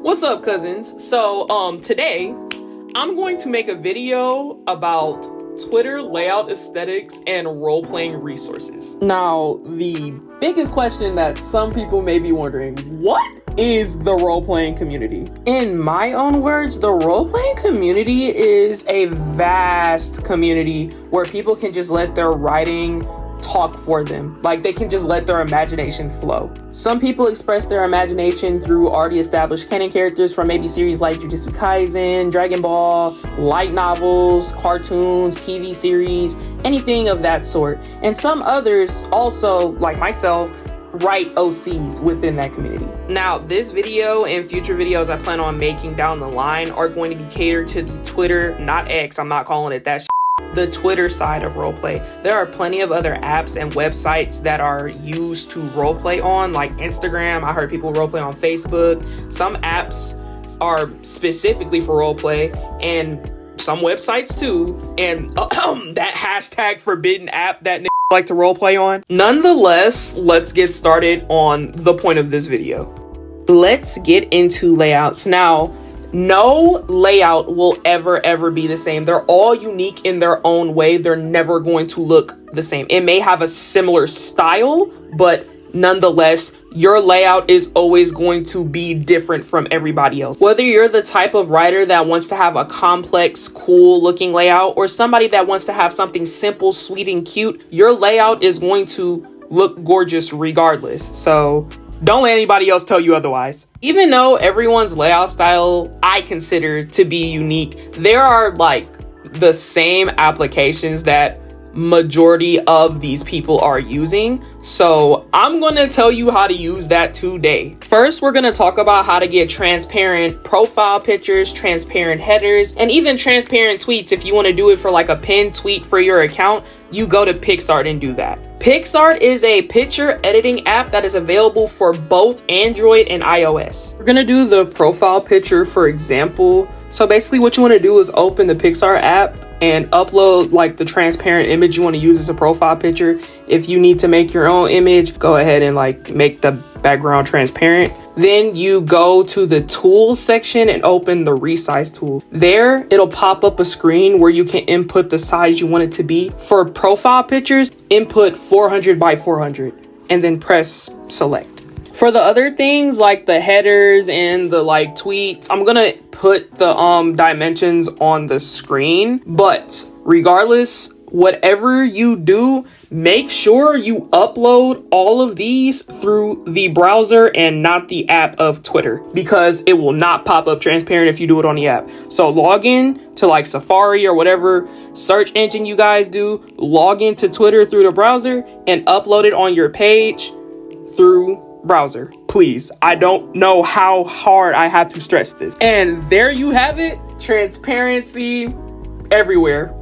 What's up, cousins? So today I'm going to make a video about Twitter layout aesthetics and role-playing resources. Now, the biggest question that some people may be wondering, what is the role-playing community? In my own words, the role-playing community is a vast community where people can just let their writing talk for them. Like, they can just let their imagination flow. Some people express their imagination through already established canon characters from maybe series like Jujutsu Kaisen, Dragon Ball, light novels, cartoons, TV series, anything of that sort. And some others also, like myself, write OCs within that community. Now, this video and future videos I plan on making down the line are going to be catered to the Twitter, not X, I'm not calling it that shit, the Twitter side of roleplay. There are plenty of other apps and websites that are used to roleplay on, like Instagram. I heard people roleplay on Facebook. Some apps are specifically for roleplay, and some websites too. And that hashtag forbidden app that like to roleplay on. Nonetheless, let's get started on the point of this video. Let's get into layouts. Now, no layout will ever be the same. They're all unique in their own way. They're never going to look the same. It may have a similar style, but nonetheless, your layout is always going to be different from everybody else. Whether you're the type of writer that wants to have a complex, cool looking layout, or somebody that wants to have something simple, sweet, and cute, your layout is going to look gorgeous regardless. So don't let anybody else tell you otherwise. Even though everyone's layout style I consider to be unique, there are like the same applications that majority of these people are using. So I'm gonna tell you how to use that today. First, we're gonna talk about how to get transparent profile pictures, transparent headers, and even transparent tweets. If you want to do it for like a pinned tweet for your account, you go to PicsArt and do that. PicsArt is a picture editing app that is available for both Android and iOS. We're gonna do the profile picture for example. So basically what you want to do is open the PicsArt app and upload like the transparent image you want to use as a profile picture. If you need to make your own image, go ahead and like make the background transparent. Then you go to the tools section and open the resize tool. There, it'll pop up a screen where you can input the size you want it to be. For profile pictures, input 400 by 400 and then press select. For the other things like the headers and the like tweets, I'm gonna put the dimensions on the screen, but regardless, whatever you do, make sure you upload all of these through the browser and not the app of Twitter, because it will not pop up transparent if you do it on the app. So log in to like Safari or whatever search engine you guys do, log into Twitter through the browser and upload it on your page through browser, please. I don't know how hard I have to stress this. And there you have it, transparency everywhere.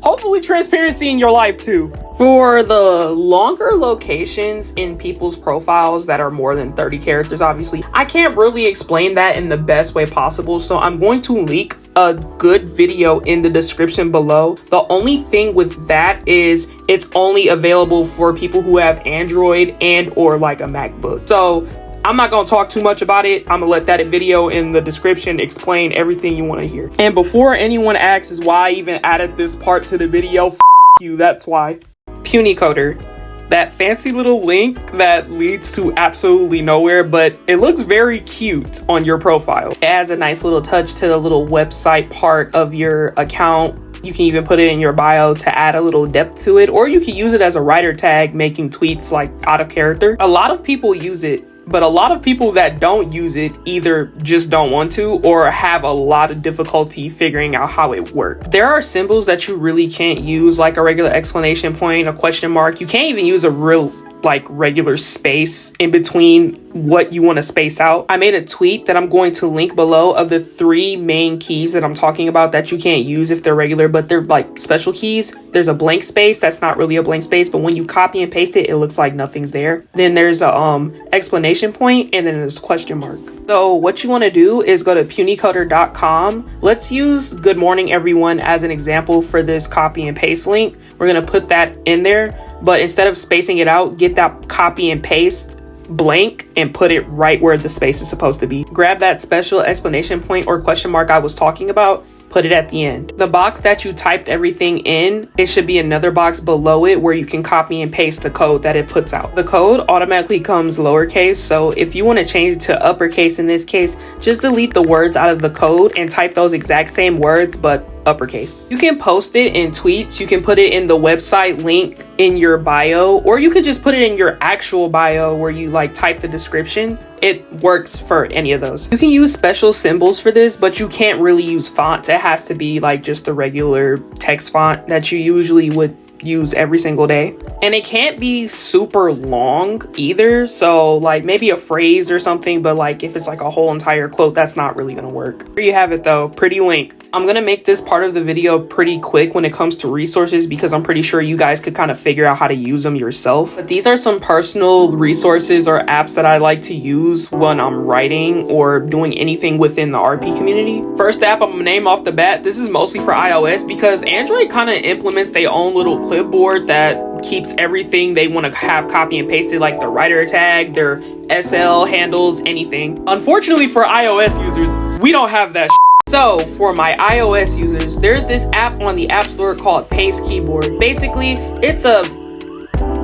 Hopefully transparency in your life too. For the longer locations in people's profiles that are more than 30 characters, obviously, I can't really explain that in the best way possible. So I'm going to link a good video in the description below. The only thing with that is it's only available for people who have Android and or like a MacBook. So I'm not gonna talk too much about it. I'm gonna let that video in the description explain everything you want to hear. And before anyone asks why I even added this part to the video, you, that's why. PUNYCODE, that fancy little link that leads to absolutely nowhere, but it looks very cute on your profile. It adds a nice little touch to the little website part of your account. You can even put it in your bio to add a little depth to it, or you can use it as a writer tag, making tweets like out of character. A lot of people use it, but a lot of people that don't use it either just don't want to or have a lot of difficulty figuring out how it works. There are symbols that you really can't use, like a regular exclamation point, a question mark. You can't even use a real like regular space in between what you want to space out. I made a tweet that I'm going to link below of the 3 main keys that I'm talking about that you can't use if they're regular, but they're like special keys. There's a blank space that's not really a blank space, but when you copy and paste it, it looks like nothing's there. Then there's a exclamation point, and then there's question mark. So what you want to do is go to punycode.com. Let's use good morning everyone as an example for this copy and paste link. We're going to put that in there, but instead of spacing it out, get that copy and paste blank and put it right where the space is supposed to be. Grab that special exclamation point or question mark I was talking about, put it at the end. The box that you typed everything in, it should be another box below it where you can copy and paste the code that it puts out. The code automatically comes lowercase, so if you want to change it to uppercase in this case, just delete the words out of the code and type those exact same words but uppercase. You can post it in tweets, you can put it in the website link in your bio, or you could just put it in your actual bio where you like type the description. It works for any of those. You can use special symbols for this, but you can't really use fonts. It has to be like just the regular text font that you usually would use every single day. And it can't be super long either, so like maybe a phrase or something, but like if it's like a whole entire quote, that's not really gonna work. There you have it though, pretty link. I'm gonna make this part of the video pretty quick when it comes to resources because I'm pretty sure you guys could kind of figure out how to use them yourself. But these are some personal resources or apps that I like to use when I'm writing or doing anything within the RP community. First app I'm gonna name off the bat, this is mostly for iOS because Android kind of implements their own little clipboard that keeps everything they want to have copy and pasted, like the writer tag, their SL handles, anything. Unfortunately for iOS users, we don't have that. So for my iOS users, there's this app on the App Store called Paste Keyboard. Basically, it's a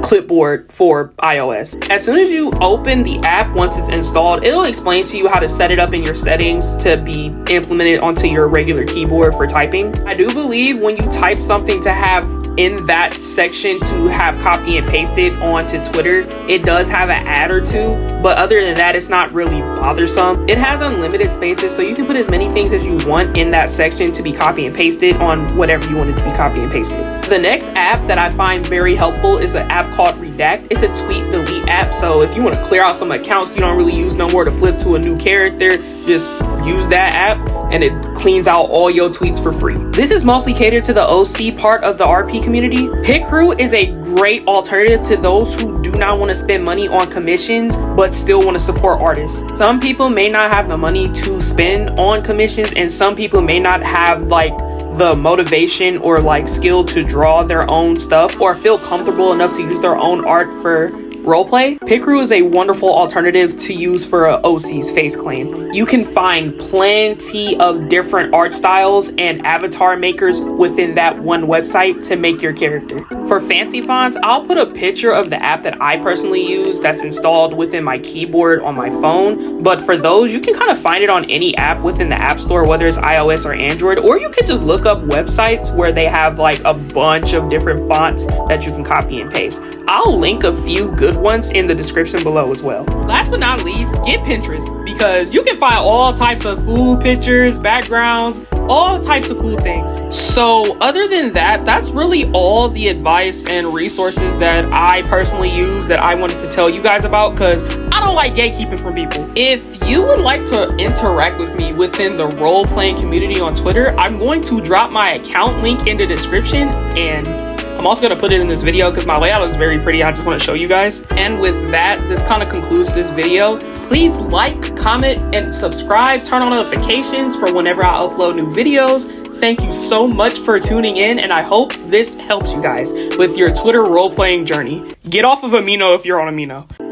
clipboard for iOS. As soon as you open the app, once it's installed, it'll explain to you how to set it up in your settings to be implemented onto your regular keyboard for typing. I do believe when you type something to have in that section to have copy and pasted onto Twitter, it does have an ad or two, but other than that, it's not really bothersome. It has unlimited spaces, so you can put as many things as you want in that section to be copy and pasted on whatever you want it to be copy and pasted. The next app that I find very helpful is an app called Redact. It's a tweet delete app, so if you want to clear out some accounts you don't really use no more to flip to a new character, just use that app and it cleans out all your tweets for free. This is mostly catered to the OC part of the RP community. Pit Crew is a great alternative to those who do not want to spend money on commissions but still want to support artists. Some people may not have the money to spend on commissions, and some people may not have like the motivation or like skill to draw their own stuff or feel comfortable enough to use their own art for roleplay. Pit Crew is a wonderful alternative to use for a OC's face claim. You can find plenty of different art styles and avatar makers within that one website to make your character. For fancy fonts, I'll put a picture of the app that I personally use that's installed within my keyboard on my phone, but for those, you can kind of find it on any app within the App Store, whether it's iOS or Android, or you could just look up websites where they have like a bunch of different fonts that you can copy and paste. I'll link a few good ones in the description below as well. Last but not least, get Pinterest, because you can find all types of food pictures, backgrounds, all types of cool things. So other than that, that's really all the advice and resources that I personally use that I wanted to tell you guys about, because I don't like gatekeeping from people. If you would like to interact with me within the role-playing community on Twitter, I'm going to drop my account link in the description, and I'm also going to put it in this video because my layout is very pretty. I just want to show you guys. And with that, this kind of concludes this video. Please like, comment, and subscribe. Turn on notifications for whenever I upload new videos. Thank you so much for tuning in, and I hope this helps you guys with your Twitter role-playing journey. Get off of Amino if you're on Amino.